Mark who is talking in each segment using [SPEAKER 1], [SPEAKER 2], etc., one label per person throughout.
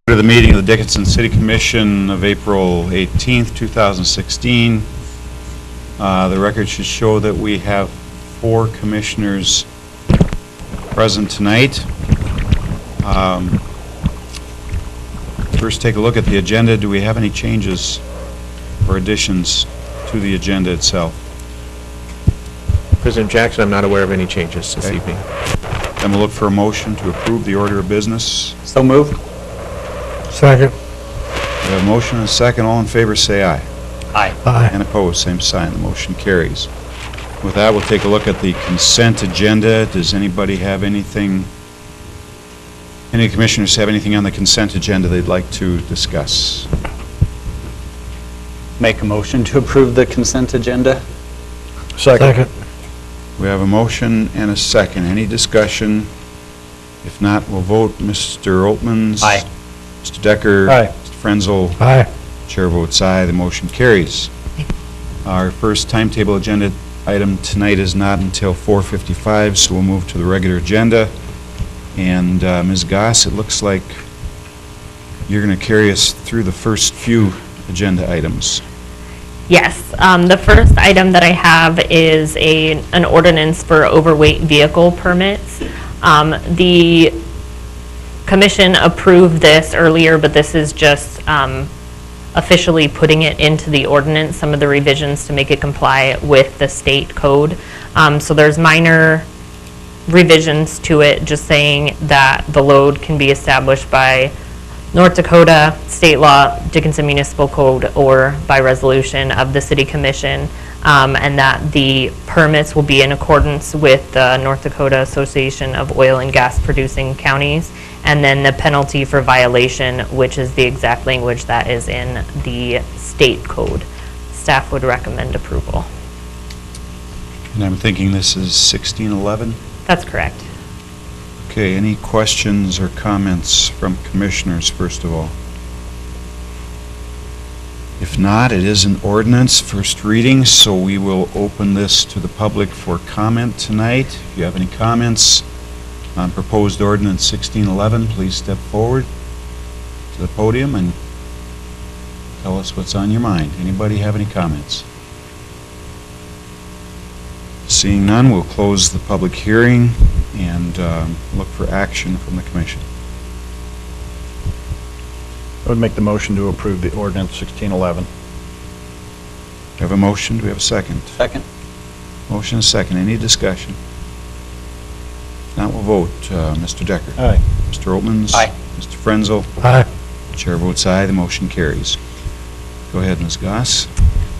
[SPEAKER 1] To the meeting of the Dickinson City Commission of April 18th, 2016. The record should show that we have 4 commissioners present tonight. First, take a look at the agenda. Do we have any changes or additions to the agenda itself?
[SPEAKER 2] President Jackson, I'm not aware of any changes this evening.
[SPEAKER 1] Then we'll look for a motion to approve the order of business.
[SPEAKER 3] So moved.
[SPEAKER 4] Second.
[SPEAKER 1] We have a motion and a second. All in favor say aye.
[SPEAKER 3] Aye.
[SPEAKER 4] Aye.
[SPEAKER 1] And opposed, same sign. The motion carries. With that, we'll take a look at the consent agenda. Does anybody have anything, any commissioners have anything on the consent agenda they'd like to discuss?
[SPEAKER 3] Make a motion to approve the consent agenda.
[SPEAKER 4] Second.
[SPEAKER 1] We have a motion and a second. Any discussion? If not, we'll vote. Mr. Oltmans?
[SPEAKER 3] Aye.
[SPEAKER 1] Mr. Decker?
[SPEAKER 4] Aye.
[SPEAKER 1] Mr. Frenzel?
[SPEAKER 4] Aye.
[SPEAKER 1] Chair votes aye. The motion carries. Our first timetable agenda item tonight is not until 4:55, so we'll move to the regular agenda. And Ms. Goss, it looks like you're going to carry us through the first few agenda items.
[SPEAKER 5] Yes, the first item that I have is an ordinance for overweight vehicle permits. The Commission approved this earlier, but this is just officially putting it into the ordinance, some of the revisions to make it comply with the state code. So there's minor revisions to it, just saying that the load can be established by North Dakota state law, Dickinson Municipal Code, or by resolution of the City Commission, and that the permits will be in accordance with the North Dakota Association of Oil and Gas Producing Counties, and then the penalty for violation, which is the exact language that is in the state code. Staff would recommend approval.
[SPEAKER 1] And I'm thinking this is 1611?
[SPEAKER 5] That's correct.
[SPEAKER 1] Okay, any questions or comments from commissioners, first of all? If not, it is an ordinance, first reading, so we will open this to the public for comment tonight. If you have any comments on proposed ordinance 1611, please step forward to the podium and tell us what's on your mind. Anybody have any comments? Seeing none, we'll close the public hearing and look for action from the commission.
[SPEAKER 4] I would make the motion to approve the ordinance 1611.
[SPEAKER 1] We have a motion. Do we have a second?
[SPEAKER 3] Second.
[SPEAKER 1] Motion and a second. Any discussion? If not, we'll vote. Mr. Decker?
[SPEAKER 4] Aye.
[SPEAKER 1] Mr. Oltmans?
[SPEAKER 3] Aye.
[SPEAKER 1] Mr. Frenzel?
[SPEAKER 4] Aye.
[SPEAKER 1] Chair votes aye. The motion carries. Go ahead, Ms. Goss.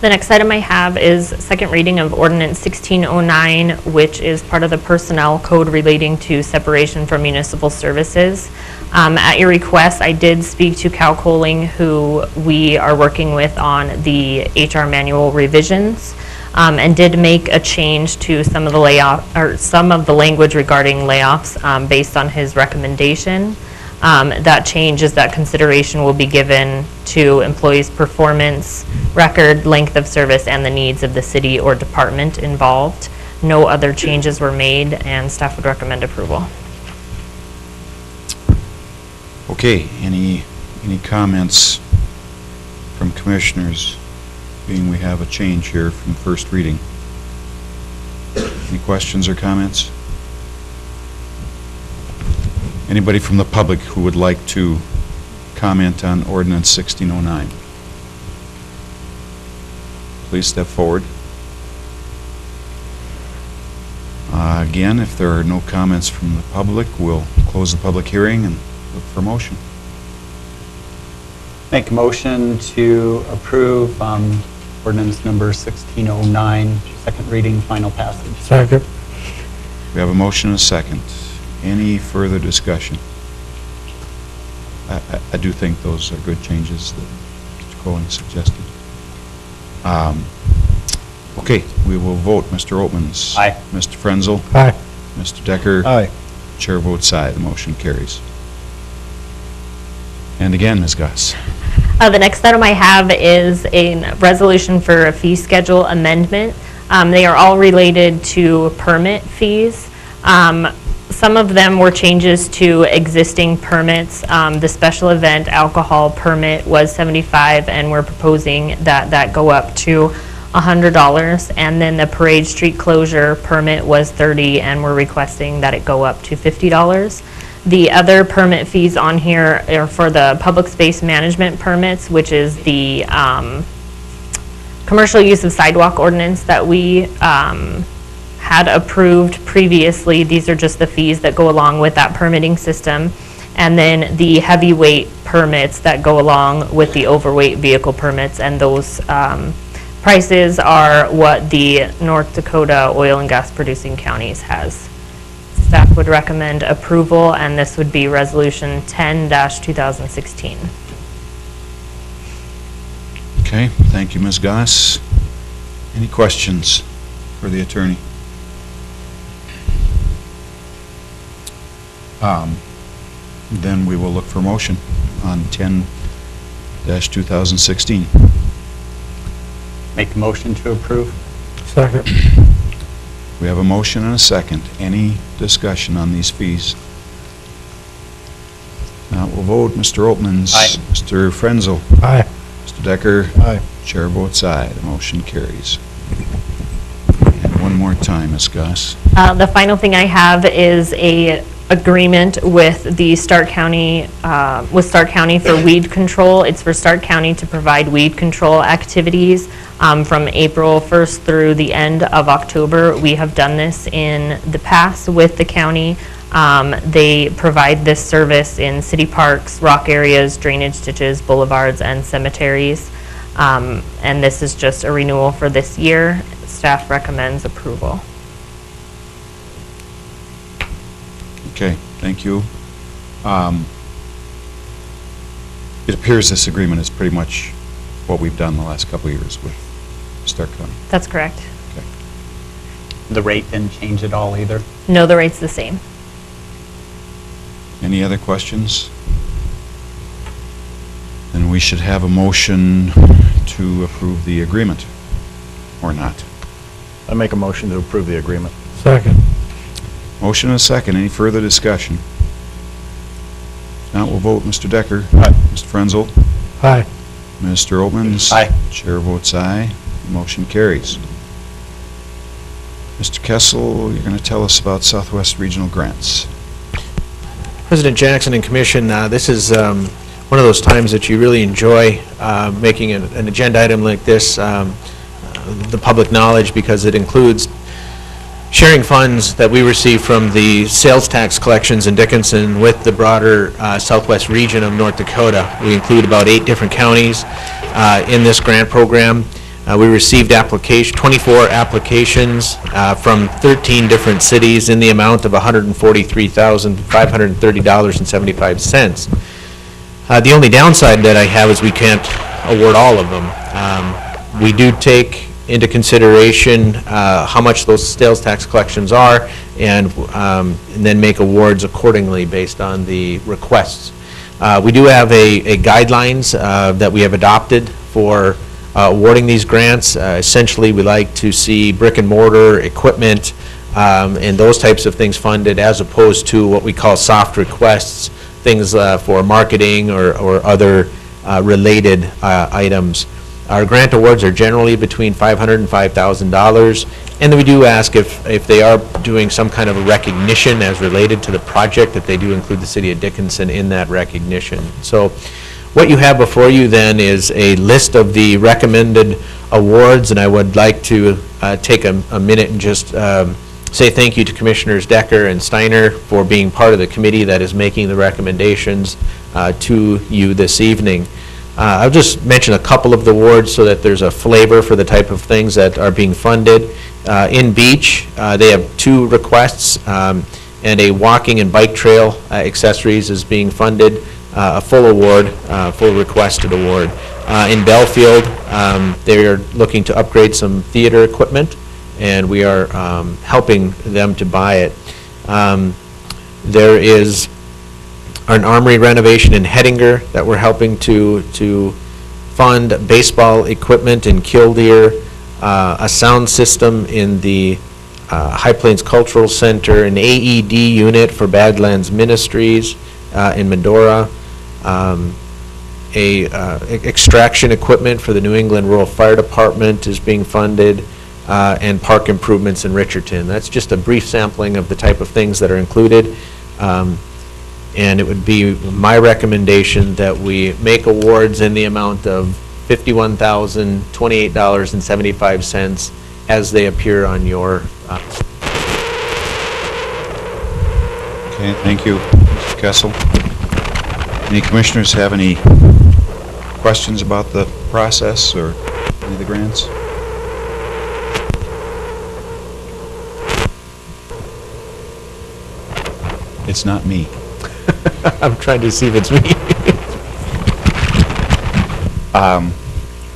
[SPEAKER 5] The next item I have is second reading of ordinance 1609, which is part of the personnel code relating to separation from municipal services. At your request, I did speak to Cal Coling, who we are working with on the HR manual revisions, and did make a change to some of the language regarding layoffs based on his recommendation. That change is that consideration will be given to employees' performance, record, length of service, and the needs of the city or department involved. No other changes were made, and staff would recommend approval.
[SPEAKER 1] Okay, any comments from commissioners, being we have a change here from first reading? Any questions or comments? Anybody from the public who would like to comment on ordinance 1609? Please step forward. Again, if there are no comments from the public, we'll close the public hearing and look for a motion.
[SPEAKER 3] Make a motion to approve ordinance number 1609, second reading, final passage.
[SPEAKER 4] Second.
[SPEAKER 1] We have a motion and a second. Any further discussion? I do think those are good changes that Mr. Cohen suggested. Okay, we will vote. Mr. Oltmans?
[SPEAKER 3] Aye.
[SPEAKER 1] Mr. Frenzel?
[SPEAKER 4] Aye.
[SPEAKER 1] Mr. Decker?
[SPEAKER 4] Aye.
[SPEAKER 1] Chair votes aye. The motion carries. And again, Ms. Goss.
[SPEAKER 5] The next item I have is a resolution for a fee schedule amendment. They are all related to permit fees. Some of them were changes to existing permits. The special event alcohol permit was $75, and we're proposing that that go up to $100. And then the parade street closure permit was $30, and we're requesting that it go up to $50. The other permit fees on here are for the public space management permits, which is the commercial use of sidewalk ordinance that we had approved previously. These are just the fees that go along with that permitting system. And then the heavyweight permits that go along with the overweight vehicle permits, and those prices are what the North Dakota oil and gas producing counties has. Staff would recommend approval, and this would be Resolution 10-2016.
[SPEAKER 1] Okay, thank you, Ms. Goss. Any questions for the attorney? Then we will look for motion on 10-2016.
[SPEAKER 3] Make a motion to approve.
[SPEAKER 4] Second.
[SPEAKER 1] We have a motion and a second. Any discussion on these fees? Now we'll vote. Mr. Oltmans.
[SPEAKER 3] Aye.
[SPEAKER 1] Mr. Frenzel.
[SPEAKER 4] Aye.
[SPEAKER 1] Mr. Decker.
[SPEAKER 4] Aye.
[SPEAKER 1] Chair votes aye. The motion carries. And one more time, Ms. Goss.
[SPEAKER 5] The final thing I have is a agreement with the Stark County for weed control. It's for Stark County to provide weed control activities from April 1st through the end of October. We have done this in the past with the county. They provide this service in city parks, rock areas, drainage ditches, boulevards, and cemeteries. And this is just a renewal for this year. Staff recommends approval.
[SPEAKER 1] Okay, thank you. It appears this agreement is pretty much what we've done the last couple of years with Stark County.
[SPEAKER 5] That's correct.
[SPEAKER 1] Okay.
[SPEAKER 3] The rate didn't change at all either.
[SPEAKER 5] No, the rate's the same.
[SPEAKER 1] Any other questions? Then we should have a motion to approve the agreement, or not.
[SPEAKER 4] I make a motion to approve the agreement.
[SPEAKER 2] Second.
[SPEAKER 1] Motion and a second. Any further discussion? Now we'll vote. Mr. Decker.
[SPEAKER 4] Aye.
[SPEAKER 1] Mr. Frenzel.
[SPEAKER 2] Aye.
[SPEAKER 1] Mr. Oltmans.
[SPEAKER 3] Aye.
[SPEAKER 1] Chair votes aye. Motion carries. Mr. Kessel, you're going to tell us about Southwest Regional Grants.
[SPEAKER 2] President Jackson and Commission, this is one of those times that you really enjoy making an agenda item like this, the public knowledge, because it includes sharing funds that we receive from the sales tax collections in Dickinson with the broader southwest region of North Dakota. We include about 8 different counties in this grant program. We received 24 applications from 13 different cities in the amount of $143,530.75. The only downside that I have is we can't award all of them. We do take into consideration how much those sales tax collections are, and then make awards accordingly based on the requests. We do have a guidelines that we have adopted for awarding these grants. Essentially, we like to see brick and mortar equipment and those types of things funded, as opposed to what we call soft requests, things for marketing or other related items. Our grant awards are generally between $500 and $5,000, and we do ask if they are doing some kind of a recognition as related to the project, that they do include the city of Dickinson in that recognition. So what you have before you then is a list of the recommended awards, and I would like to take a minute and just say thank you to Commissioners Decker and Steiner for being part of the committee that is making the recommendations to you this evening. I'll just mention a couple of the awards so that there's a flavor for the type of things that are being funded. In Beach, they have 2 requests, and a walking and bike trail accessories is being funded, a full award, full requested award. In Belfield, they are looking to upgrade some theater equipment, and we are helping them to buy it. There is an armory renovation in Hettinger that we're helping to fund, baseball equipment in Killdeer, a sound system in the High Plains Cultural Center, an AED unit for Badlands Ministries in Medora, extraction equipment for the New England Rural Fire Department is being funded, and park improvements in Richardson. That's just a brief sampling of the type of things that are included. And it would be my recommendation that we make awards in the amount of $51,028.75 as they appear on your.
[SPEAKER 1] Okay, thank you, Mr. Kessel. Any commissioners have any questions about the process or any of the grants? It's not me.
[SPEAKER 2] I'm trying to see if it's me.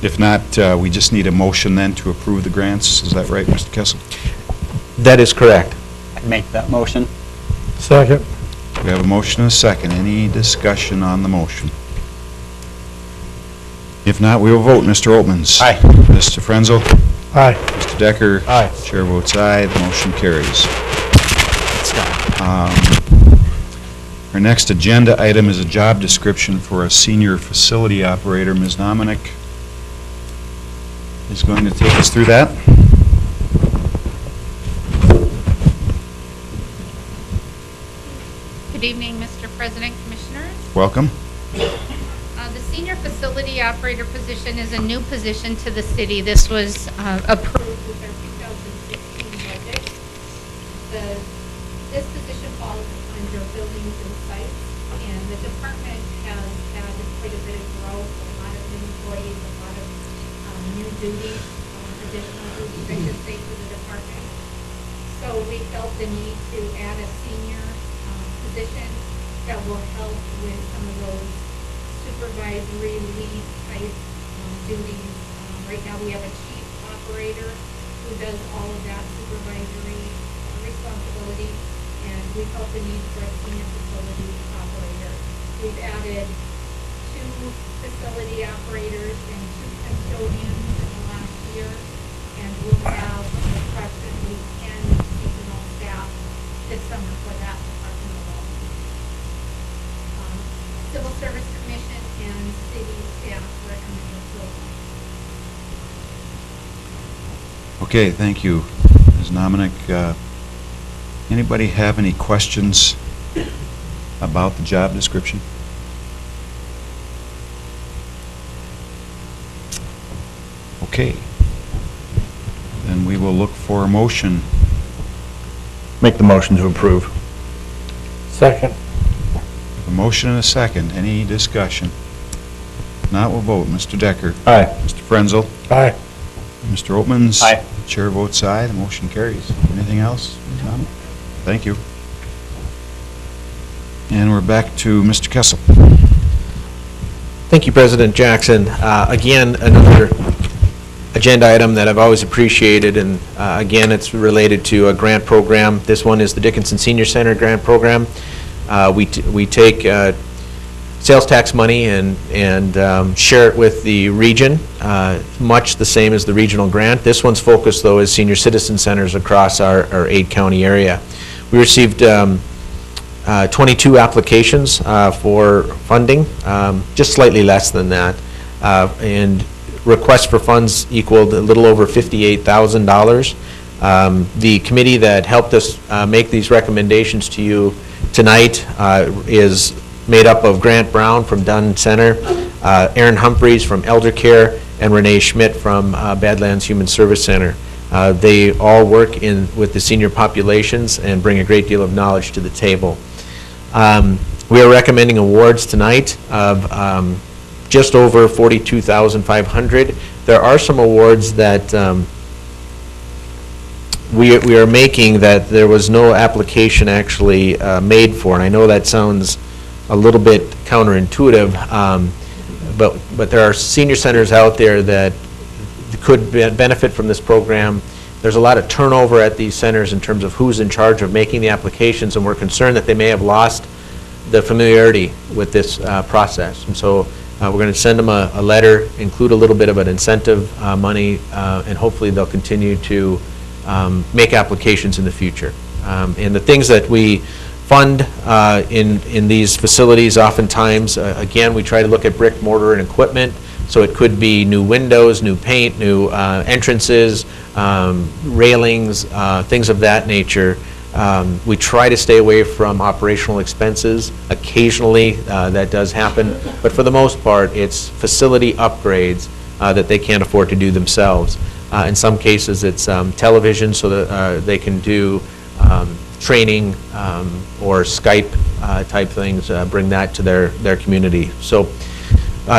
[SPEAKER 1] If not, we just need a motion then to approve the grants. Is that right, Mr. Kessel?
[SPEAKER 2] That is correct.
[SPEAKER 3] I'd make that motion.
[SPEAKER 4] Second.
[SPEAKER 1] We have a motion and a second. Any discussion on the motion? If not, we will vote. Mr. Oltmans?
[SPEAKER 3] Aye.
[SPEAKER 1] Mr. Frenzel?
[SPEAKER 4] Aye.
[SPEAKER 1] Mr. Decker?
[SPEAKER 4] Aye.
[SPEAKER 1] Chair votes aye. The motion carries. Our next agenda item is a job description for a senior facility operator. Ms. Nominick is going to take us through that.
[SPEAKER 6] Good evening, Mr. President, Commissioners.
[SPEAKER 1] Welcome.
[SPEAKER 6] The senior facility operator position is a new position to the city. This was approved with our 2016 budget. This position falls under buildings and sites, and the department has had quite a bit of growth, a lot of new employees, a lot of new duties, additional duties, I should say, to the department. So we felt the need to add a senior position that will help with some of those supervisory lead type duties. Right now we have a chief operator who does all of that supervisory responsibility, and we felt the need for a senior facility operator. We've added 2 facility operators and 2 custodians in the last year, and we'll have approximately 10 seasonal staff this summer for that department alone. Civil Service Commission and city staff recommend approval.
[SPEAKER 1] Okay, thank you, Ms. Nominick. Anybody have any questions about the job description? Okay. Then we will look for a motion.
[SPEAKER 4] Make the motion to approve. Second.
[SPEAKER 1] A motion and a second. Any discussion? Not, we'll vote. Mr. Decker?
[SPEAKER 4] Aye.
[SPEAKER 1] Mr. Frenzel?
[SPEAKER 4] Aye.
[SPEAKER 1] Mr. Oltmans?
[SPEAKER 3] Aye.
[SPEAKER 1] Chair votes aye. The motion carries. Anything else? No. Thank you. And we're back to Mr. Kessel.
[SPEAKER 2] Thank you, President Jackson. Again, another agenda item that I've always appreciated, and again, it's related to a grant program. This one is the Dickinson Senior Center grant program. We take sales tax money and share it with the region, much the same as the regional grant. This one's focus, though, is senior citizen centers across our 8-county area. We received 22 applications for funding, just slightly less than that, and requests for funds equaled a little over $58,000. The committee that helped us make these recommendations to you tonight is made up of Grant Brown from Dunn Center, Aaron Humphreys from Elder Care, and Renee Schmidt from Badlands Human Service Center. They all work with the senior populations and bring a great deal of knowledge to the table. We are recommending awards tonight of just over $42,500. There are some awards that we are making that there was no application actually made for, and I know that sounds a little bit counterintuitive, but there are senior centers out there that could benefit from this program. There's a lot of turnover at these centers in terms of who's in charge of making the applications, and we're concerned that they may have lost the familiarity with this process. And so we're going to send them a letter, include a little bit of an incentive money, and hopefully they'll continue to make applications in the future. And the things that we fund in these facilities oftentimes, again, we try to look at brick, mortar, and equipment. So it could be new windows, new paint, new entrances, railings, things of that nature. We try to stay away from operational expenses. Occasionally, that does happen, but for the most part, it's facility upgrades that they can't afford to do themselves. In some cases, it's television so that they can do training or Skype type things, bring that to their community. So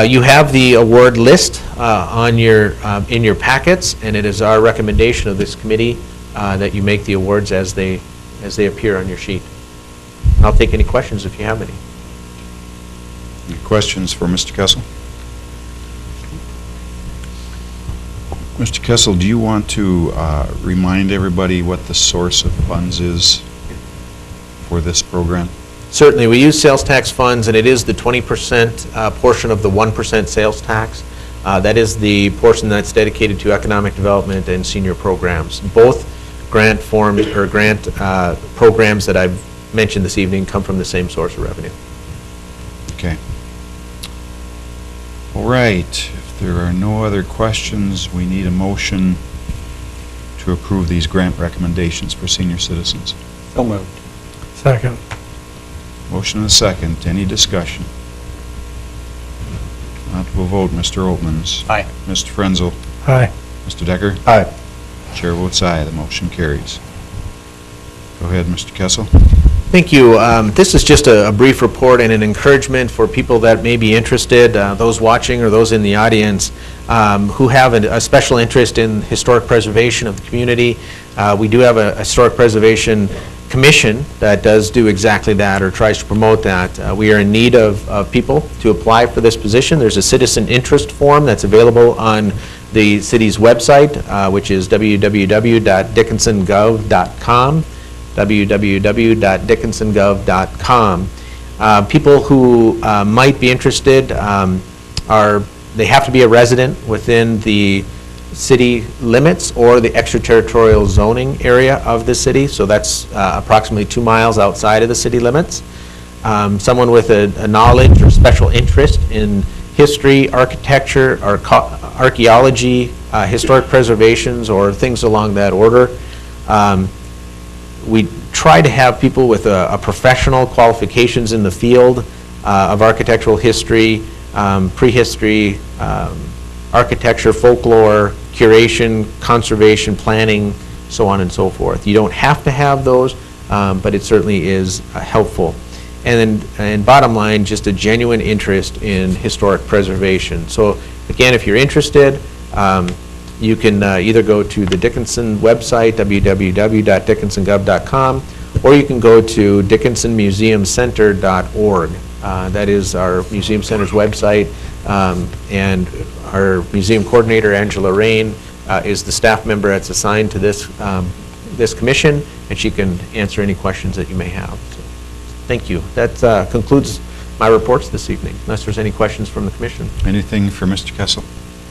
[SPEAKER 2] you have the award list on in your packets, and it is our recommendation of this committee that you make the awards as they appear on your sheet. I'll take any questions if you have any.
[SPEAKER 1] Any questions for Mr. Kessel? Mr. Kessel, do you want to remind everybody what the source of funds is for this program?
[SPEAKER 2] Certainly. We use sales tax funds, and it is the 20% portion of the 1% sales tax. That is the portion that's dedicated to economic development and senior programs. Both grant forms or grant programs that I've mentioned this evening come from the same source of revenue.
[SPEAKER 1] Okay. All right. If there are no other questions, we need a motion to approve these grant recommendations for senior citizens.
[SPEAKER 3] So moved.
[SPEAKER 7] Second.
[SPEAKER 1] Motion and a second. Any discussion? Not to a vote. Mr. Oltmans.
[SPEAKER 3] Aye.
[SPEAKER 1] Mr. Frenzel.
[SPEAKER 7] Aye.
[SPEAKER 1] Mr. Decker.
[SPEAKER 4] Aye.
[SPEAKER 1] Chair votes aye. The motion carries. Go ahead, Mr. Kessel.
[SPEAKER 2] Thank you. This is just a brief report and an encouragement for people that may be interested, those watching or those in the audience who have a special interest in historic preservation of the community. We do have a historic preservation commission that does do exactly that or tries to promote that. We are in need of people to apply for this position. There's a citizen interest form that's available on the city's website, which is www.dickinsongov.com, www.dickinsongov.com. People who might be interested they have to be a resident within the city limits or the extraterritorial zoning area of the city, so that's approximately 2 miles outside of the city limits. Someone with a knowledge or special interest in history, architecture, or archaeology, historic preservations, or things along that order. We try to have people with a professional qualifications in the field of architectural history, prehistory, architecture, folklore, curation, conservation, planning, so on and so forth. You don't have to have those, but it certainly is helpful. And bottom line, just a genuine interest in historic preservation. So again, if you're interested, you can either go to the Dickinson website, www.dickinsongov.com, or you can go to dickinsonmuseumcenter.org. That is our museum center's website, and our museum coordinator, Angela Rain, is the staff member that's assigned to this commission, and she can answer any questions that you may have. So, thank you. That concludes my reports this evening, unless there's any questions from the commission.
[SPEAKER 1] Anything for Mr. Kessel?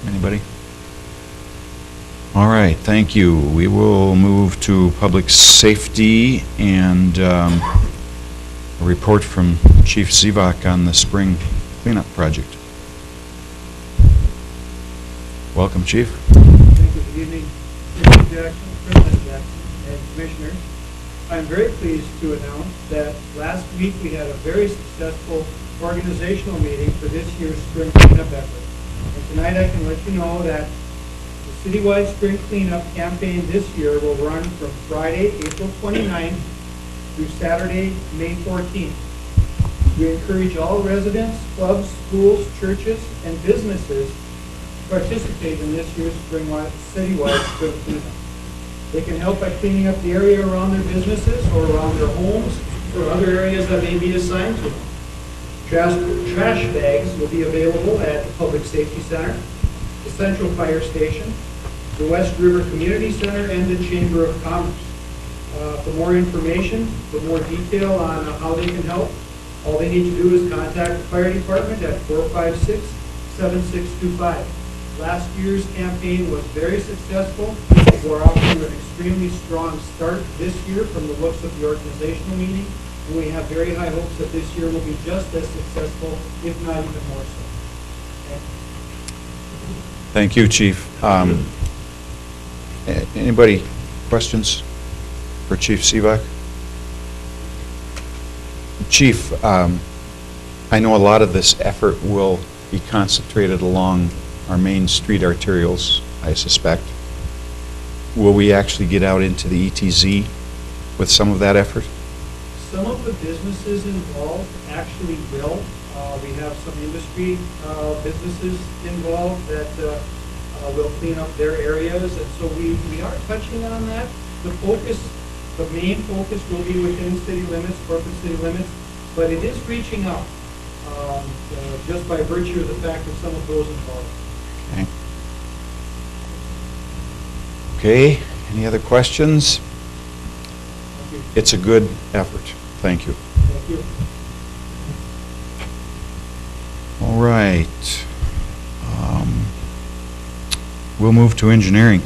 [SPEAKER 1] Anybody? All right, thank you. We will move to public safety and a report from Chief Sidewalk on the spring cleanup project. Welcome, Chief.
[SPEAKER 8] Thank you. Good evening, Mr. Jackson, President Jackson, and Commissioners. I'm very pleased to announce that last week we had a very successful organizational meeting for this year's spring cleanup effort. And tonight I can let you know that the citywide spring cleanup campaign this year will run from Friday, April 29th through Saturday, May 14th. We encourage all residents, clubs, schools, churches, and businesses to participate in this year's citywide spring cleanup. They can help by cleaning up the area around their businesses or around their homes or other areas that may be assigned to them. Trash bags will be available at the Public Safety Center, the Central Fire Station, the West River Community Center, and the Chamber of Commerce. For more information, for more detail on how they can help, all they need to do is contact the fire department at 456-7625. Last year's campaign was very successful. We're off to an extremely strong start this year from the looks of the organizational meeting, and we have very high hopes that this year will be just as successful, if not even more so. Okay.
[SPEAKER 1] Thank you, Chief. Anybody, questions for Chief Sidewalk? Chief, I know a lot of this effort will be concentrated along our main street arterials, I suspect. Will we actually get out into the ETZ with some of that effort?
[SPEAKER 8] Some of the businesses involved actually will. We have some industry businesses involved that will clean up their areas, and so we are touching on that. The main focus will be within city limits, corporate city limits, but it is reaching out just by virtue of the fact of some of those involved.
[SPEAKER 1] Okay. Okay, any other questions?
[SPEAKER 8] Thank you.
[SPEAKER 1] It's a good effort. Thank you.
[SPEAKER 8] Thank you.
[SPEAKER 1] All right. We'll move to engineering.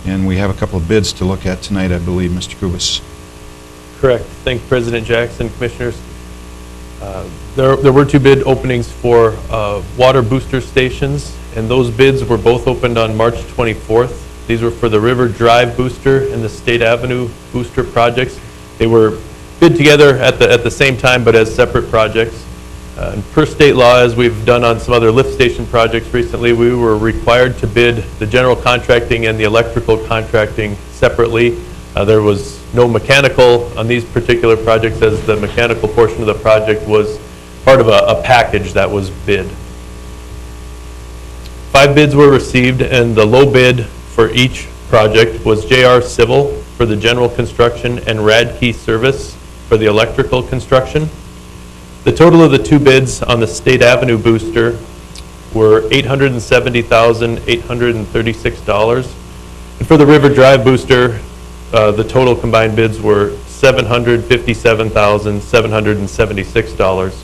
[SPEAKER 1] And we have a couple of bids to look at tonight, I believe, Mr. Kubas.
[SPEAKER 7] Correct. Thank you, President Jackson, Commissioners. There were 2 bid openings for water booster stations, and those bids were both opened on March 24th. These were for the River Drive booster and the State Avenue booster projects. They were bid together at the same time, but as separate projects. And per state law, as we've done on some other lift station projects recently, we were required to bid the general contracting and the electrical contracting separately. There was no mechanical on these particular projects, as the mechanical portion of the project was part of a package that was bid. 5 bids were received, and the low bid for each project was JR Civil for the general construction and Radkey Service for the electrical construction. The total of the 2 bids on the State Avenue booster were $870,836. And for the River Drive booster, the total combined bids were $757,776.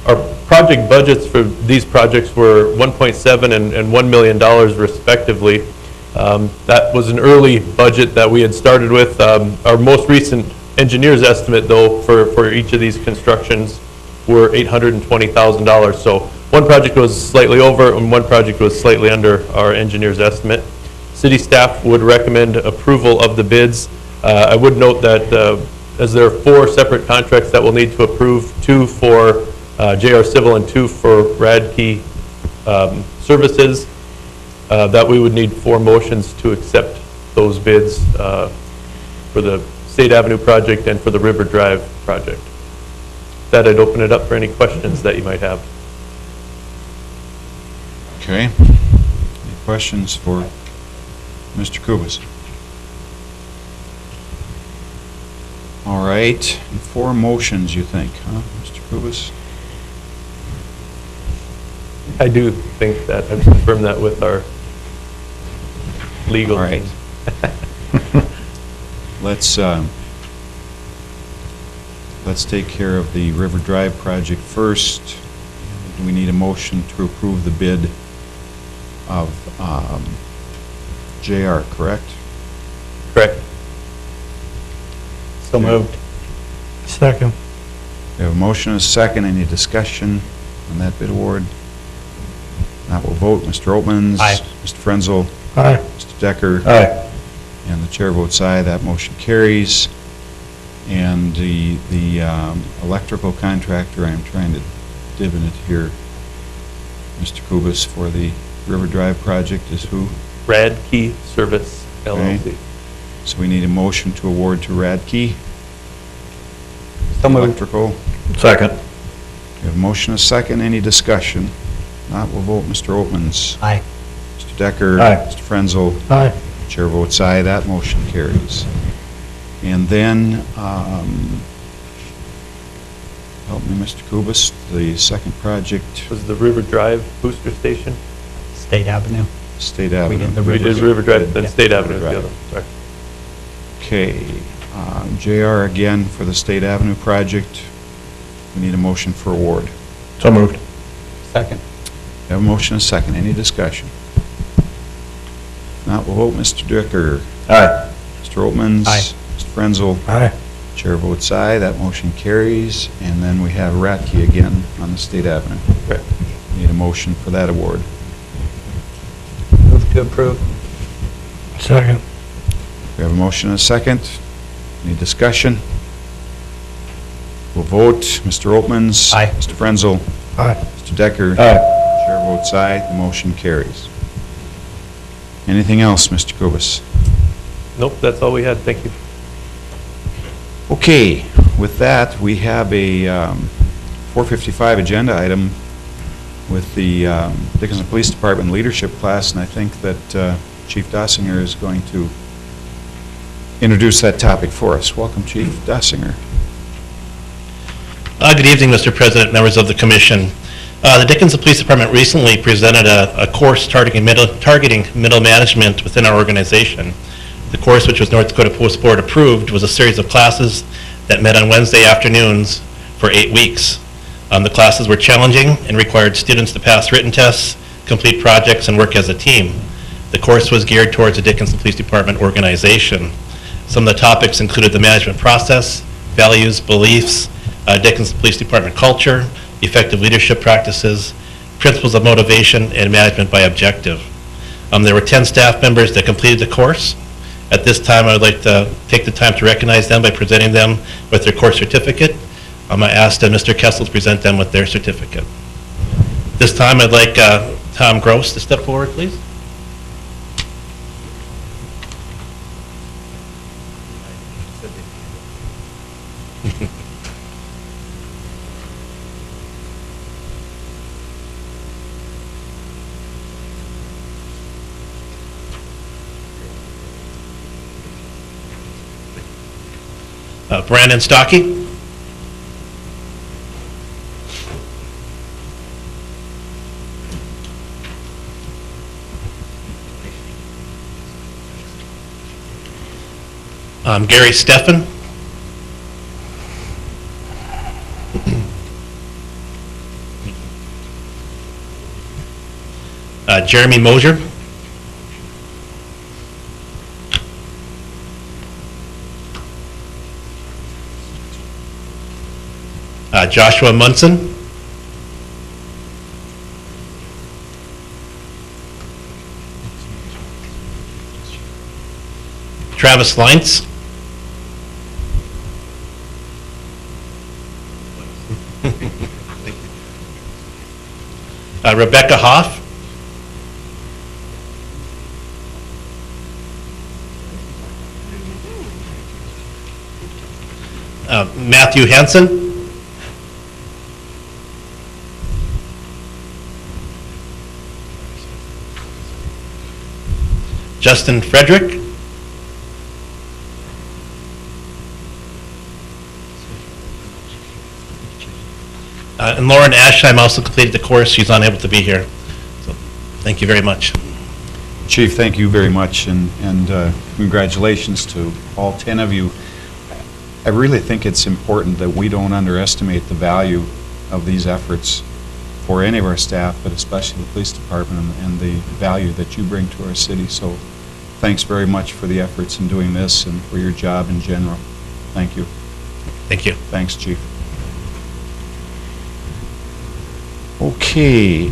[SPEAKER 7] Our project budgets for these projects were $1.7 and $1 million respectively. That was an early budget that we had started with. Our most recent engineer's estimate, though, for each of these constructions were $820,000. So one project was slightly over and one project was slightly under our engineer's estimate. City staff would recommend approval of the bids. I would note that as there are 4 separate contracts that we'll need to approve, 2 for JR Civil and 2 for Radkey Services, that we would need 4 motions to accept those bids for the State Avenue project and for the River Drive project. That I'd open it up for any questions that you might have.
[SPEAKER 1] Okay. Any questions for Mr. Kubas? All right. 4 motions, you think, huh, Mr. Kubas?
[SPEAKER 7] I do think that. I've confirmed that with our legal
[SPEAKER 1] All right.
[SPEAKER 7] team.
[SPEAKER 1] Let's take care of the River Drive project first. We need a motion to approve the bid of JR, correct?
[SPEAKER 7] Correct.
[SPEAKER 3] So moved.
[SPEAKER 4] Second.
[SPEAKER 1] We have a motion and a second. Any discussion on that bid award? Not will vote. Mr. Oatmans.
[SPEAKER 3] Aye.
[SPEAKER 1] Mr. Frenzel.
[SPEAKER 4] Aye.
[SPEAKER 1] Mr. Decker.
[SPEAKER 4] Aye.
[SPEAKER 1] And the chair votes aye. That motion carries. And the electrical contractor, I'm trying to divin it here, Mr. Kubas, for the River Drive project is who?
[SPEAKER 7] Radkey Service LLC.
[SPEAKER 1] Okay. So we need a motion to award to Radkey.
[SPEAKER 3] So moved.
[SPEAKER 1] Electrical.
[SPEAKER 4] Second.
[SPEAKER 1] We have a motion and a second. Any discussion? Not, we'll vote. Mr. Oatmans.
[SPEAKER 3] Aye.
[SPEAKER 1] Mr. Decker.
[SPEAKER 4] Aye.
[SPEAKER 1] Mr. Frenzel.
[SPEAKER 4] Aye.
[SPEAKER 1] Chair votes aye. That motion carries. And then, help me, Mr. Kubas, the second project,
[SPEAKER 7] Was the River Drive booster station?
[SPEAKER 3] State Avenue.
[SPEAKER 1] State Avenue.
[SPEAKER 3] did the
[SPEAKER 7] We did River Drive, then
[SPEAKER 3] Yeah.
[SPEAKER 7] State Avenue is the
[SPEAKER 1] River
[SPEAKER 7] other. Sorry.
[SPEAKER 1] Okay, JR again for the State Avenue project. We need a motion for award.
[SPEAKER 4] So moved.
[SPEAKER 3] Second.
[SPEAKER 1] We have a motion and a second. Any discussion? Not, we'll vote. Mr. Dicker.
[SPEAKER 4] Aye.
[SPEAKER 1] Mr. Oltmans.
[SPEAKER 3] Aye.
[SPEAKER 1] Mr. Frenzel.
[SPEAKER 4] Aye.
[SPEAKER 1] Chair votes aye. That motion carries. And then we have Ratke again on the State Avenue. Need a motion for that award.
[SPEAKER 3] Move to approve.
[SPEAKER 4] Second.
[SPEAKER 1] We have a motion and a second. Any discussion? We'll vote. Mr. Oltmans.
[SPEAKER 3] Aye.
[SPEAKER 1] Mr. Frenzel.
[SPEAKER 4] Aye.
[SPEAKER 1] Mr. Decker.
[SPEAKER 4] Aye.
[SPEAKER 1] Chair votes aye. The motion carries. Anything else, Mr. Kubus?
[SPEAKER 7] Nope, that's all we had. Thank you.
[SPEAKER 1] Okay, with that, we have a 4:55 agenda item with the Dickinson Police Department leadership class, and I think that Chief Dossinger is going to introduce that topic for us. Welcome, Chief Dossinger.
[SPEAKER 9] Good evening, Mr. President, members of the Commission. The Dickinson Police Department recently presented a course targeting middle management within our organization. The course, which was North Dakota Post Board approved, was a series of classes that met on Wednesday afternoons for 8 weeks. The classes were challenging and required students to pass written tests, complete projects, and work as a team. The course was geared towards the Dickinson Police Department organization. Some of the topics included the management process, values, beliefs, Dickinson Police Department culture, effective leadership practices, principles of motivation, and management by objective. There were 10 staff members that completed the course. At this time, I would like to take the time to recognize them by presenting them with their course certificate. I asked Mr. Kessel to present them with their certificate. This time, I'd like Tom Gross to step forward, please. Brandon Stockey. Gary Steffen. Jeremy Mosier. Joshua Munson. Travis Lines. Rebecca Hoff. Matthew Hansen. Justin Frederick. And Lauren Ashheim also completed the course. She's unable to be here. So thank you very much.
[SPEAKER 1] Chief, thank you very much, and congratulations to all 10 of you. I really think it's important that we don't underestimate the value of these efforts for any of our staff, but especially the police department and the value that you bring to our city. So thanks very much for the efforts in doing this and for your job in general. Thank you.
[SPEAKER 9] Thank you.
[SPEAKER 1] Thanks, Chief. Okay,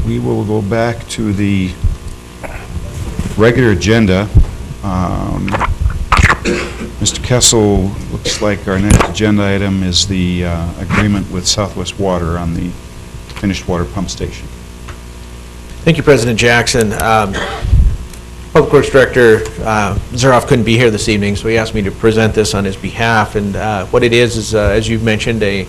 [SPEAKER 1] we will go back to the regular agenda. Mr. Kessel, looks like our next agenda item is the agreement with Southwest Water on the finished water pump station.
[SPEAKER 2] Thank you, President Jackson. Public Works Director Zeroff couldn't be here this evening, so he asked me to present this on his behalf. And what it is, as you've mentioned, a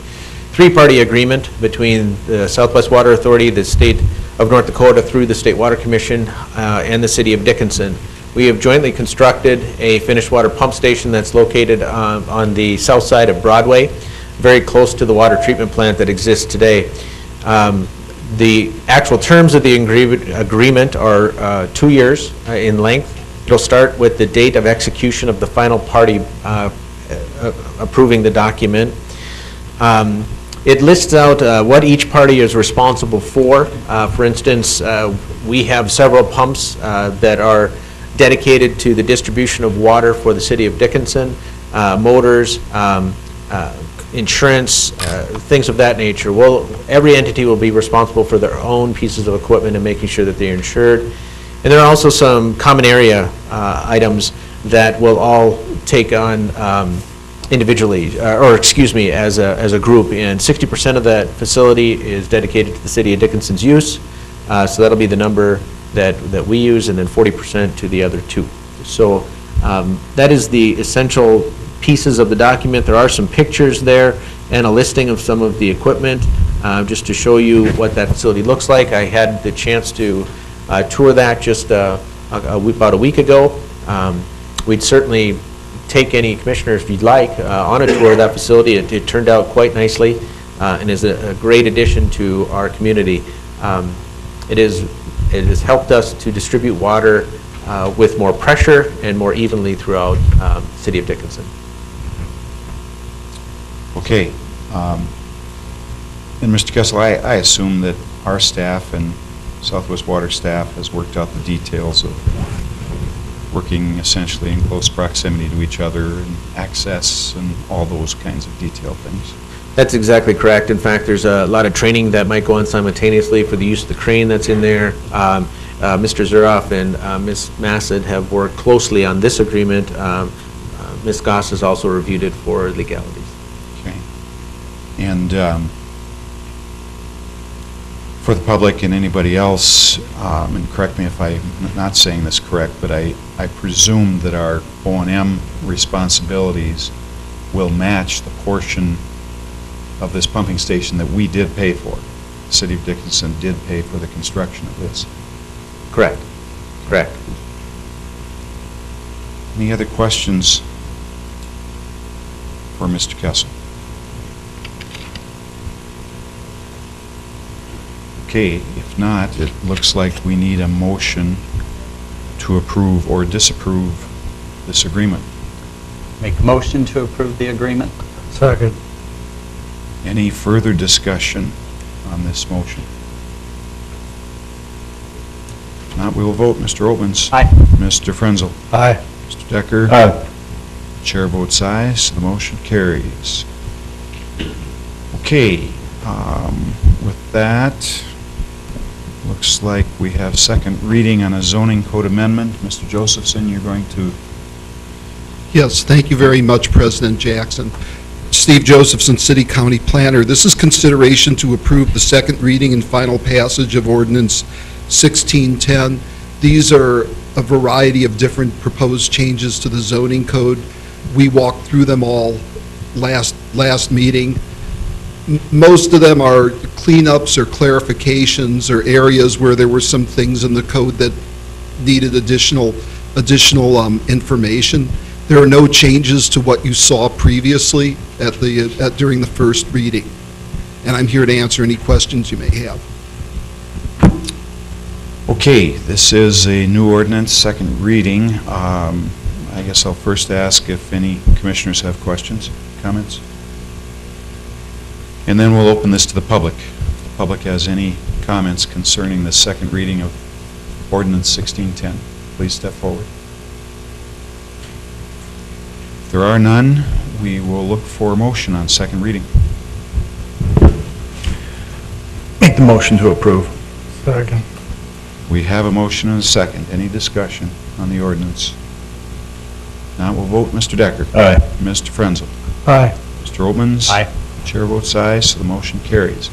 [SPEAKER 2] three-party agreement between the Southwest Water Authority, the State of North Dakota through the State Water Commission, and the City of Dickinson. We have jointly constructed a finished water pump station that's located on the south side of Broadway, very close to the water treatment plant that exists today. The actual terms of the agreement are 2 years in length. It'll start with the date of execution of the final party approving the document. It lists out what each party is responsible for. For instance, we have several pumps that are dedicated to the distribution of water for the city of Dickinson, motors, insurance, things of that nature. Well, every entity will be responsible for their own pieces of equipment and making sure that they're insured. And there are also some common area items that will all take on individually, or excuse me, as a group. And 60% of that facility is dedicated to the city of Dickinson's use. So that'll be the number that we use, and then 40% to the other two. So that is the essential pieces of the document. There are some pictures there and a listing of some of the equipment, just to show you what that facility looks like. I had the chance to tour that just about a week ago. We'd certainly take any commissioners, if you'd like, on a tour of that facility. It turned out quite nicely and is a great addition to our community. It has helped us to distribute water with more pressure and more evenly throughout the city of Dickinson.
[SPEAKER 1] Okay. And Mr. Kessel, I assume that our staff and Southwest Water staff has worked out the details of working essentially in close proximity to each other and access and all those kinds of detailed things.
[SPEAKER 2] That's exactly correct. In fact, there's a lot of training that might go on simultaneously for the use of the crane that's in there. Mr. Zuroff and Ms. Massad have worked closely on this agreement. Ms. Goss has also reviewed it for legalities.
[SPEAKER 1] Okay. And for the public and anybody else, and correct me if I'm not saying this correct, but I presume that our O&M responsibilities will match the portion of this pumping station that we did pay for. The city of Dickinson did pay for the construction of this.
[SPEAKER 2] Correct. Correct.
[SPEAKER 1] Any other questions for Mr. Kessel? Okay, if not, it looks like we need a motion to approve or disapprove this agreement.
[SPEAKER 3] Make a motion to approve the agreement.
[SPEAKER 8] Second.
[SPEAKER 1] Any further discussion on this motion? If not, we will vote. Mr. Opens.
[SPEAKER 3] Aye.
[SPEAKER 1] Mr. Frenzel.
[SPEAKER 8] Aye.
[SPEAKER 1] Mr. Decker.
[SPEAKER 8] Aye.
[SPEAKER 1] Chair votes aye, so the motion carries. Okay, with that, looks like we have second reading on a zoning code amendment. Mr. Josephson, you're going to...
[SPEAKER 10] Yes, thank you very much, President Jackson. Steve Josephson, City County Planner. This is consideration to approve the second reading and final passage of Ordinance 1610. These are a variety of different proposed changes to the zoning code. We walked through them all last meeting. Most of them are cleanups or clarifications or areas where there were some things in the code that needed additional information. There are no changes to what you saw previously during the first reading. And I'm here to answer any questions you may have.
[SPEAKER 1] Okay, this is a new ordinance, second reading. I guess I'll first ask if any commissioners have questions, comments? And then we'll open this to the public. If the public has any comments concerning the second reading of Ordinance 1610, please step forward. If there are none, we will look for a motion on second reading.
[SPEAKER 4] Make the motion to approve.
[SPEAKER 8] Second.
[SPEAKER 1] We have a motion and a second. Any discussion on the ordinance? Now we'll vote. Mr. Decker.
[SPEAKER 4] Aye.
[SPEAKER 1] Mr. Frenzel.
[SPEAKER 8] Aye.
[SPEAKER 1] Mr. Opens.
[SPEAKER 3] Aye.
[SPEAKER 1] Chair votes aye, so the motion carries.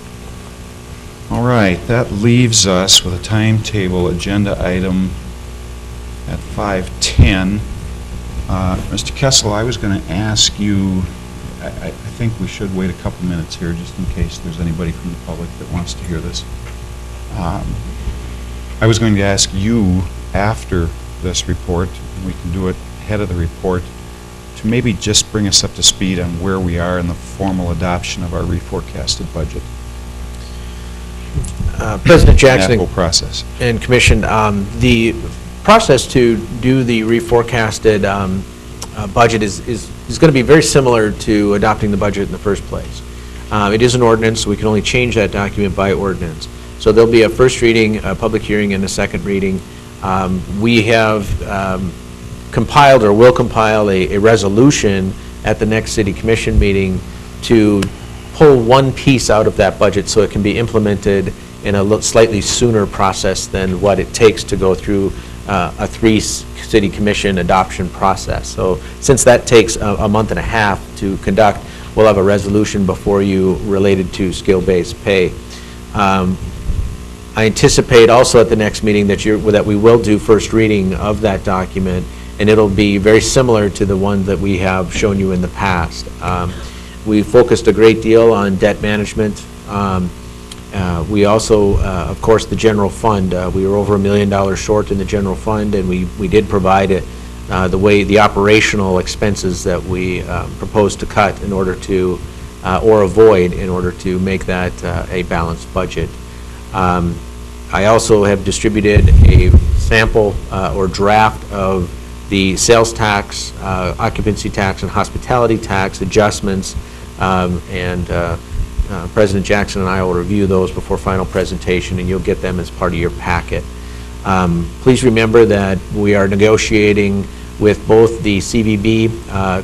[SPEAKER 1] All right, that leaves us with a timetable agenda item at 5:10. Mr. Kessel, I was going to ask you, I think we should wait a couple minutes here just in case there's anybody from the public that wants to hear this. I was going to ask you after this report, and we can do it ahead of the report, to maybe just bring us up to speed on where we are in the formal adoption of our reforecasted budget.
[SPEAKER 2] President Jackson
[SPEAKER 1] That whole process.
[SPEAKER 2] and Commission, the process to do the reforecasted budget is going to be very similar to adopting the budget in the first place. It is an ordinance, so we can only change that document by ordinance. So there'll be a first reading, a public hearing, and a second reading. We have compiled or will compile a resolution at the next city commission meeting to pull one piece out of that budget so it can be implemented in a slightly sooner process than what it takes to go through a city commission adoption process. So since that takes a month and a half to conduct, we'll have a resolution before you related to skill-based pay. I anticipate also at the next meeting that we will do first reading of that document, and it'll be very similar to the one that we have shown you in the past. We focused a great deal on debt management. We also, of course, the general fund. We were over $1 million short in the general fund, and we did provide the operational expenses that we proposed to cut in order to, or avoid in order to make that a balanced budget. I also have distributed a sample or draft of the sales tax, occupancy tax, and hospitality tax adjustments, and President Jackson and I will review those before final presentation, and you'll get them as part of your packet. Please remember that we are negotiating with both the CVB,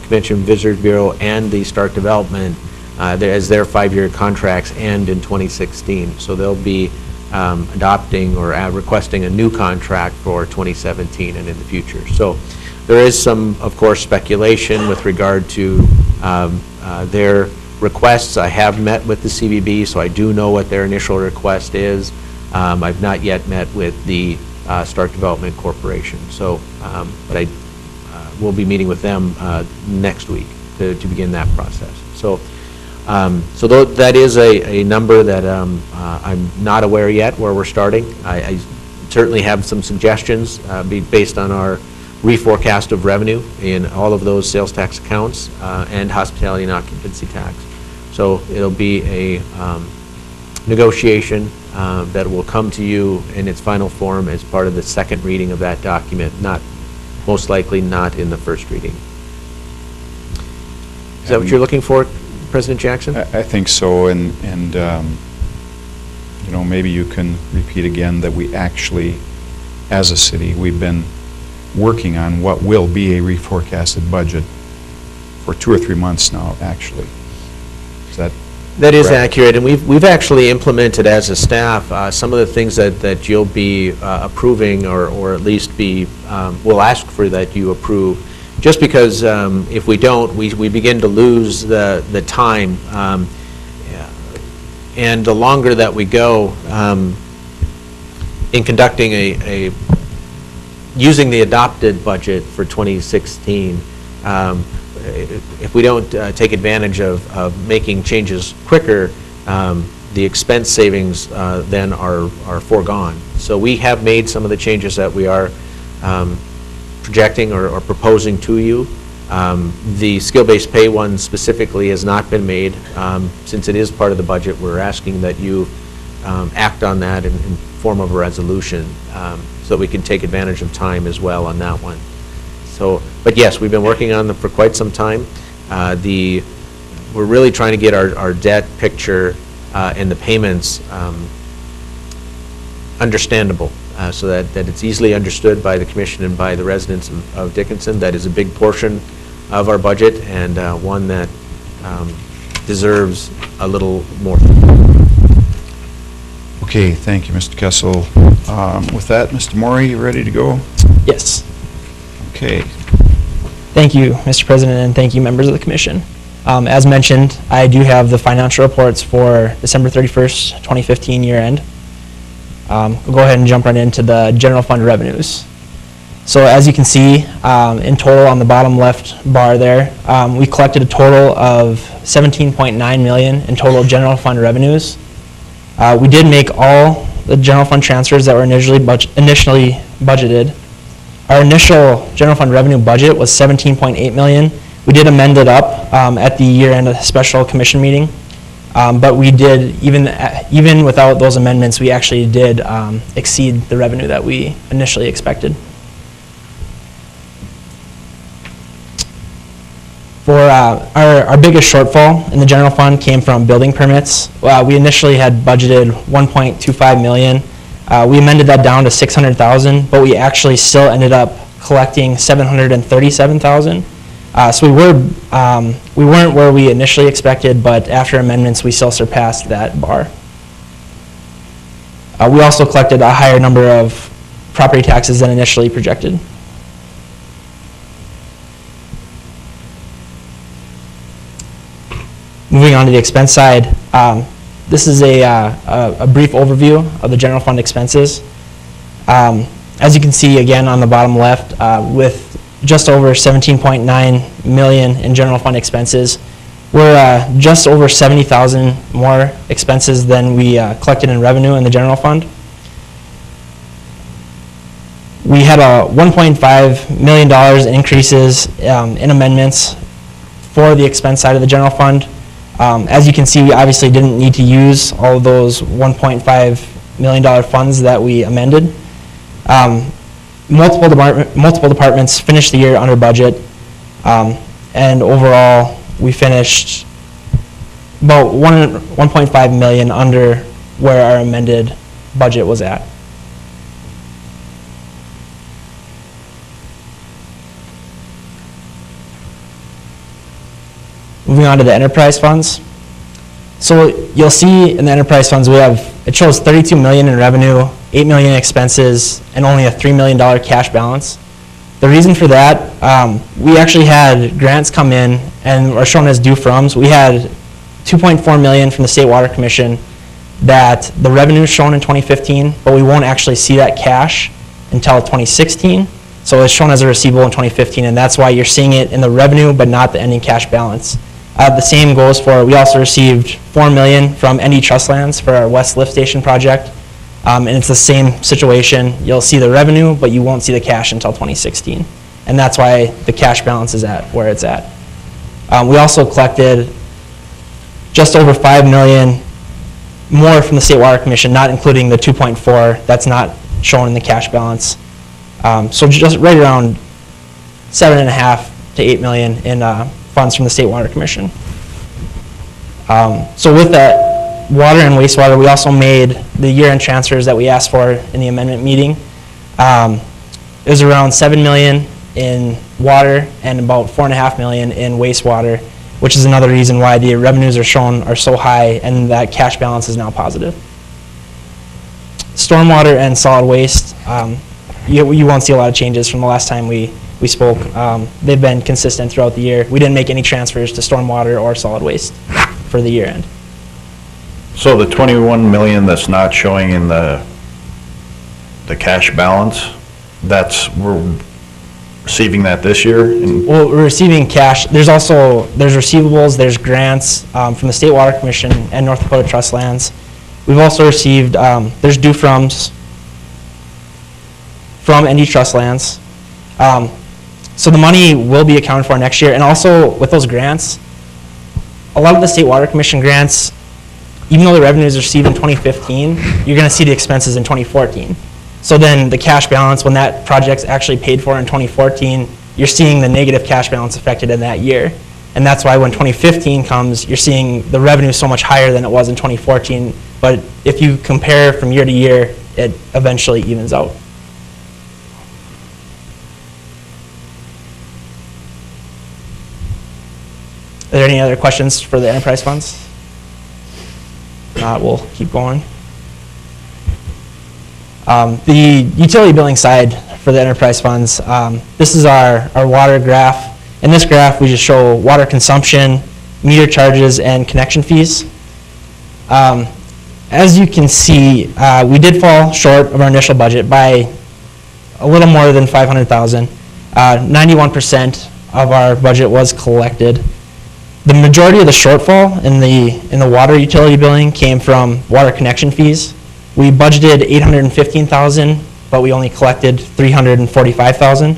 [SPEAKER 2] Convention and Visitors Bureau, and the Stark Development as their 5-year contracts end in 2016. So they'll be adopting or requesting a new contract for 2017 and in the future. So there is some, of course, speculation with regard to their requests. I have met with the CVB, so I do know what their initial request is. I've not yet met with the Stark Development Corporation. So, but I will be meeting with them next week to begin that process. So, that is a number that I'm not aware yet where we're starting. I certainly have some suggestions based on our reforecast of revenue in all of those sales tax accounts and hospitality and occupancy tax. So it'll be a negotiation that will come to you in its final form as part of the second reading of that document, most likely not in the first reading. Is that what you're looking for, President Jackson?
[SPEAKER 1] I think so, and you know, maybe you can repeat again that we actually, as a city, we've been working on what will be a reforecasted budget for 2 or 3 months now, actually. Is that
[SPEAKER 2] That is
[SPEAKER 1] correct?
[SPEAKER 2] accurate, and we've actually implemented as a staff some of the things that you'll be approving, or at least we'll ask for that you approve, just because if we don't, we begin to lose the time, and the longer that we go in conducting using the adopted budget for 2016, if we don't take advantage of making changes quicker, the expense savings then are foregone. So we have made some of the changes that we are projecting or proposing to you. The skill-based pay one specifically has not been made. Since it is part of the budget, we're asking that you act on that in form of a resolution so that we can take advantage of time as well on that one. So, but yes, we've been working on them for quite some time. We're really trying to get our debt picture and the payments understandable so that it's easily understood by the Commission and by the residents of Dickinson. That is a big portion of our budget, and one that deserves a little more.
[SPEAKER 1] Okay, thank you, Mr. Kessel. With that, Mr. Maury, you ready to go?
[SPEAKER 11] Yes.
[SPEAKER 1] Okay.
[SPEAKER 11] Thank you, Mr. President, and thank you, members of the Commission. As mentioned, I do have the financial reports for December 31st, 2015 year end. We'll go ahead and jump right into the general fund revenues. So as you can see, in total on the bottom left bar there, we collected a total of $17.9 million in total general fund revenues. We did make all the general fund transfers that were initially budgeted. Our initial general fund revenue budget was $17.8 million. We did amend it up at the year-end special commission meeting, but we did, even without those amendments, we actually did exceed the revenue that we initially expected. Our biggest shortfall in the general fund came from building permits. We initially had budgeted 1.25 million. We amended that down to 600,000, but we actually still ended up collecting 737,000. So we weren't where we initially expected, but after amendments, we still surpassed that bar. We also collected a higher number of property taxes than initially projected. Moving on to the expense side, this is a brief overview of the general fund expenses. As you can see again on the bottom left, with just over 17.9 million in general fund expenses, we're just over 70,000 more expenses than we collected in revenue in the general fund. We had a $1.5 million in increases in amendments for the expense side of the general fund. As you can see, we obviously didn't need to use all of those $1.5 million funds that we amended. Multiple departments finished the year under budget, and overall we finished about 1.5 million under where our amended budget was at. Moving on to the enterprise funds. So you'll see in the enterprise funds it shows 32 million in revenue, 8 million in expenses, and only a $3 million cash balance. The reason for that, we actually had grants come in and are shown as due froms. We had 2.4 million from the State Water Commission that the revenue is shown in 2015, but we won't actually see that cash until 2016. So it's shown as a receivable in 2015, and that's why you're seeing it in the revenue, but not the ending cash balance. The same goes for, we also received 4 million from ND Trust Lands for our West Lift Station project. And it's the same situation. You'll see the revenue, but you won't see the cash until 2016. And that's why the cash balance is at where it's at. We also collected just over 5 million more from the State Water Commission, not including the 2.4 that's not shown in the cash balance. So just right around 7.5 to 8 million in funds from the State Water Commission. So with that water and wastewater, we also made the year-end transfers that we asked for in the amendment meeting. It was around 7 million in water and about 4.5 million in wastewater, which is another reason why the revenues are so high and that cash balance is now positive. Stormwater and solid waste, you won't see a lot of changes from the last time we spoke. They've been consistent throughout the year. We didn't make any transfers to stormwater or solid waste for the year end.
[SPEAKER 4] So the 21 million that's not showing in the cash balance, we're receiving that this year?
[SPEAKER 11] Well, we're receiving cash. There's receivables, there's grants from the State Water Commission and North Dakota Trust Lands. We've also received, there's due froms from ND Trust Lands. So the money will be accounted for next year. And also with those grants, a lot of the State Water Commission grants, even though the revenue is received in 2015, you're going to see the expenses in 2014. So then the cash balance, when that project's actually paid for in 2014, you're seeing the negative cash balance affected in that year. And that's why when 2015 comes, you're seeing the revenue so much higher than it was in 2014. But if you compare from year to year, it eventually evens out. Are there any other questions for the enterprise funds? We'll keep going. The utility billing side for the enterprise funds, this is our water graph. In this graph, we just show water consumption, meter charges, and connection fees. As you can see, we did fall short of our initial budget by a little more than 500,000. 91% of our budget was collected. The majority of the shortfall in the water utility billing came from water connection fees. We budgeted 815,000, but we only collected 345,000.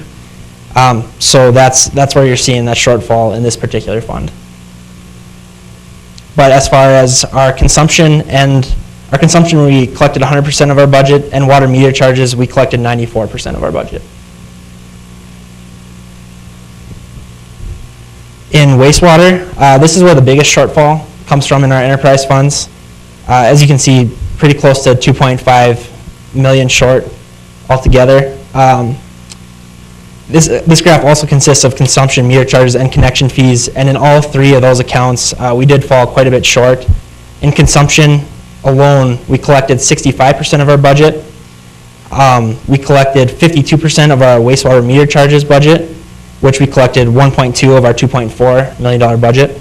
[SPEAKER 11] So that's where you're seeing that shortfall in this particular fund. But as far as our consumption, we collected 100% of our budget, and water meter charges, we collected 94% of our budget. In wastewater, this is where the biggest shortfall comes from in our enterprise funds. As you can see, pretty close to 2.5 million short altogether. This graph also consists of consumption, meter charges, and connection fees, and in all three of those accounts, we did fall quite a bit short. In consumption alone, we collected 65% of our budget. We collected 52% of our wastewater meter charges budget, which we collected 1.2 of our $2.4 million budget.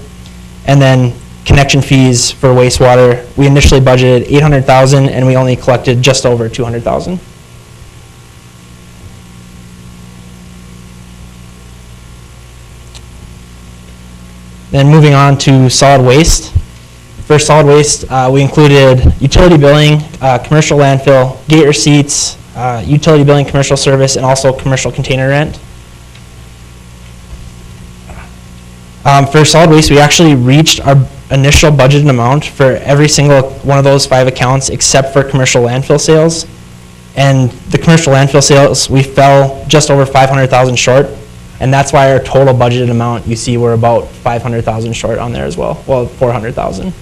[SPEAKER 11] And then connection fees for wastewater, we initially budgeted $800,000 and we only collected just over $200,000. Then moving on to solid waste. For solid waste, we included utility billing, commercial landfill, gate receipts, utility billing, commercial service, and also commercial container rent. For solid waste, we actually reached our initial budgeted amount for every single one of those 5 accounts except for commercial landfill sales. And the commercial landfill sales, we fell just over 500,000 short, and that's why our total budgeted amount, you see we're about 500,000 short on there as well, 400,000.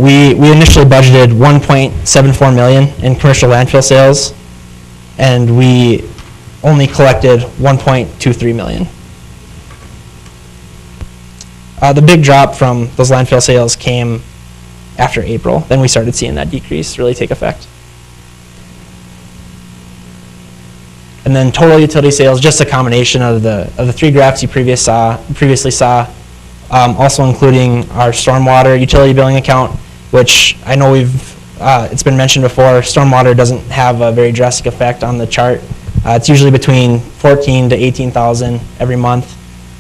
[SPEAKER 11] We initially budgeted 1.74 million in commercial landfill sales, and we only collected 1.23 million. The big drop from those landfill sales came after April. Then we started seeing that decrease really take effect. And then total utility sales, just a combination of the 3 graphs you previously saw, also including our stormwater utility billing account, which I know it's been mentioned before, stormwater doesn't have a very drastic effect on the chart. It's usually between 14 to 18,000 every month.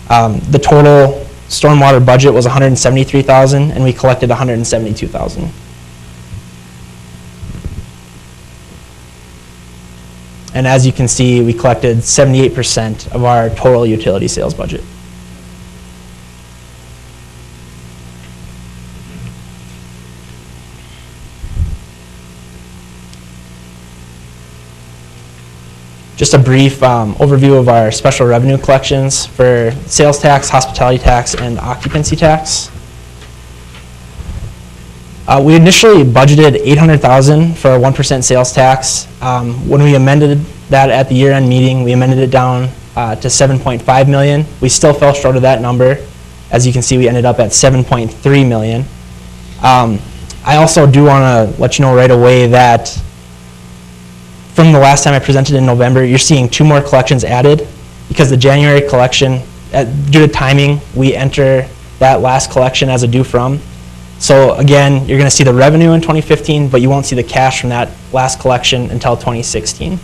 [SPEAKER 11] The total stormwater budget was 173,000 and we collected 172,000. And as you can see, we collected 78% of our total utility sales budget. Just a brief overview of our special revenue collections for sales tax, hospitality tax, and occupancy tax. We initially budgeted $800,000 for a 1% sales tax. When we amended that at the year-end meeting, we amended it down to 7.5 million. We still fell short of that number. As you can see, we ended up at 7.3 million. I also do want to let you know right away that from the last time I presented in November, you're seeing 2 more collections added because the January collection, due to timing, we enter that last collection as a due from. So again, you're going to see the revenue in 2015, but you won't see the cash from that last collection until 2016.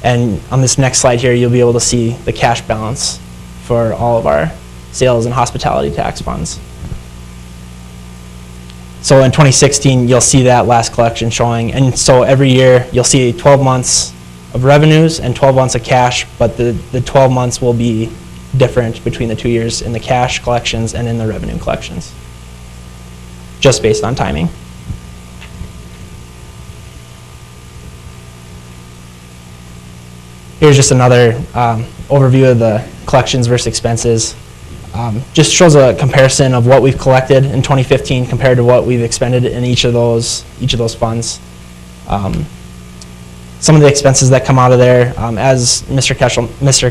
[SPEAKER 11] And on this next slide here, you'll be able to see the cash balance for all of our sales and hospitality tax funds. So in 2016, you'll see that last collection showing. And so every year, you'll see 12 months of revenues and 12 months of cash, but the 12 months will be different between the 2 years in the cash collections and in the revenue collections, just based on timing. Here's just another overview of the collections versus expenses. Just shows a comparison of what we've collected in 2015 compared to what we've expended in each of those funds. Some of the expenses that come out of there, as Mr.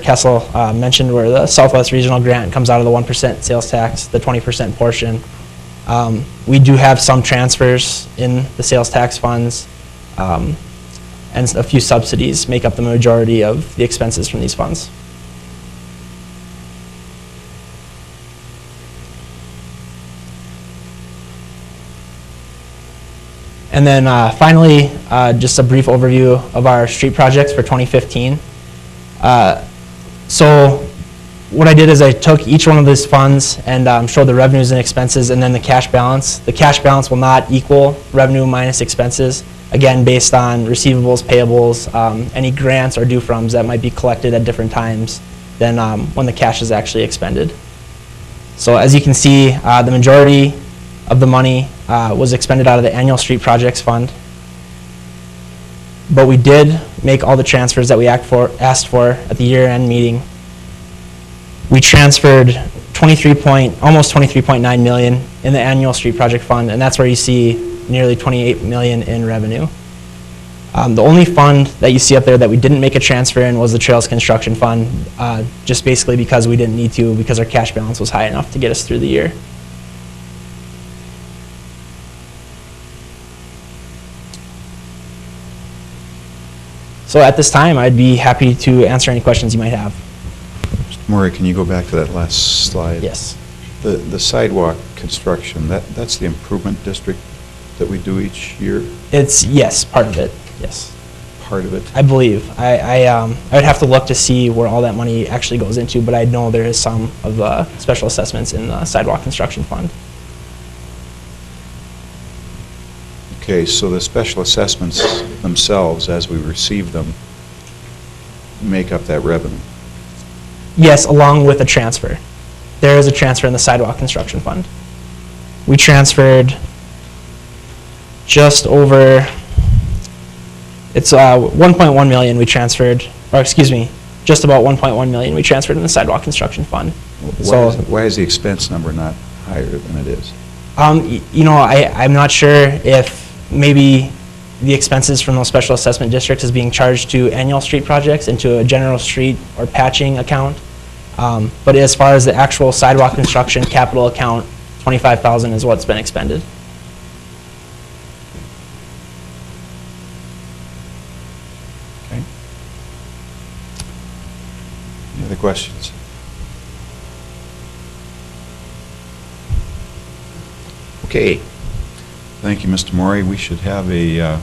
[SPEAKER 11] Kessel mentioned, where the Southwest Regional Grant comes out of the 1% sales tax, the 20% portion. We do have some transfers in the sales tax funds, and a few subsidies make up the majority of the expenses from these funds. And then finally, just a brief overview of our street projects for 2015. So what I did is I took each one of these funds and showed the revenues and expenses and then the cash balance. The cash balance will not equal revenue minus expenses, again, based on receivables, payables, any grants or due froms that might be collected at different times than when the cash is actually expended. So as you can see, the majority of the money was expended out of the annual street projects fund. But we did make all the transfers that we asked for at the year-end meeting. We transferred almost 23.9 million in the annual street project fund, and that's where you see nearly 28 million in revenue. The only fund that you see up there that we didn't make a transfer in was the Trails Construction Fund, just basically because we didn't need to, because our cash balance was high enough to get us through the year. So at this time, I'd be happy to answer any questions you might have.
[SPEAKER 1] Mr. Murray, can you go back to that last slide?
[SPEAKER 11] Yes.
[SPEAKER 1] The sidewalk construction, that's the improvement district that we do each year?
[SPEAKER 11] Yes, part of it, yes.
[SPEAKER 1] Part of it?
[SPEAKER 11] I believe. I would have to look to see where all that money actually goes into, but I know there is some of the special assessments in the sidewalk construction fund.
[SPEAKER 1] Okay, so the special assessments themselves, as we receive them, make up that revenue?
[SPEAKER 11] Yes, along with a transfer. There is a transfer in the sidewalk construction fund. We transferred just over, it's 1.1 million we transferred, or excuse me, just about 1.1 million we transferred in the sidewalk construction fund.
[SPEAKER 1] Why is the expense number not higher than it is?
[SPEAKER 11] You know, I'm not sure if maybe the expenses from those special assessment districts is being charged to annual street projects into a general street or patching account. But as far as the actual sidewalk construction capital account, 25,000 is what's been expended.
[SPEAKER 1] Okay. Any other questions? Okay. Thank you, Mr. Maury. We should have a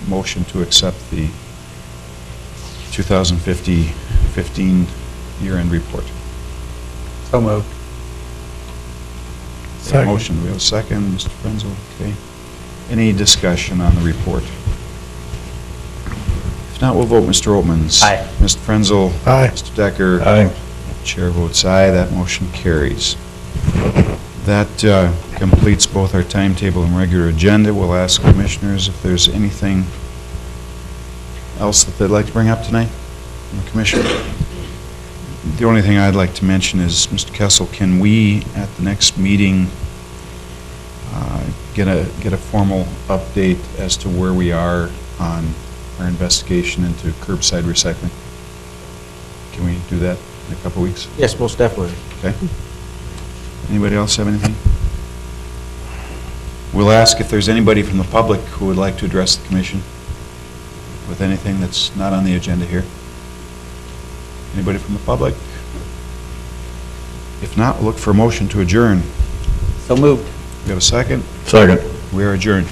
[SPEAKER 1] motion to accept the 2015 year-end report.
[SPEAKER 3] So moved.
[SPEAKER 1] Second. Motion, do we have a second? Mr. Frenzel, okay. Any discussion on the report? If not, we'll vote. Mr. Oatmans.
[SPEAKER 3] Aye.
[SPEAKER 1] Mr. Frenzel.
[SPEAKER 4] Aye.
[SPEAKER 1] Mr. Decker.
[SPEAKER 4] Aye.
[SPEAKER 1] Chair votes aye. That motion carries. That completes both our timetable and regular agenda. We'll ask commissioners if there's anything else that they'd like to bring up tonight from the commission. The only thing I'd like to mention is, Mr. Kessel, can we, at the next meeting, get a formal update as to where we are on our investigation into curbside recycling? Can we do that in a couple weeks?
[SPEAKER 2] Yes, most definitely.
[SPEAKER 1] Okay. Anybody else have anything? We'll ask if there's anybody from the public who would like to address the commission with anything that's not on the agenda here. Anybody from the public? If not, we'll look for a motion to adjourn.
[SPEAKER 3] So moved.
[SPEAKER 1] We have a second?
[SPEAKER 4] Second.
[SPEAKER 1] We are adjourned.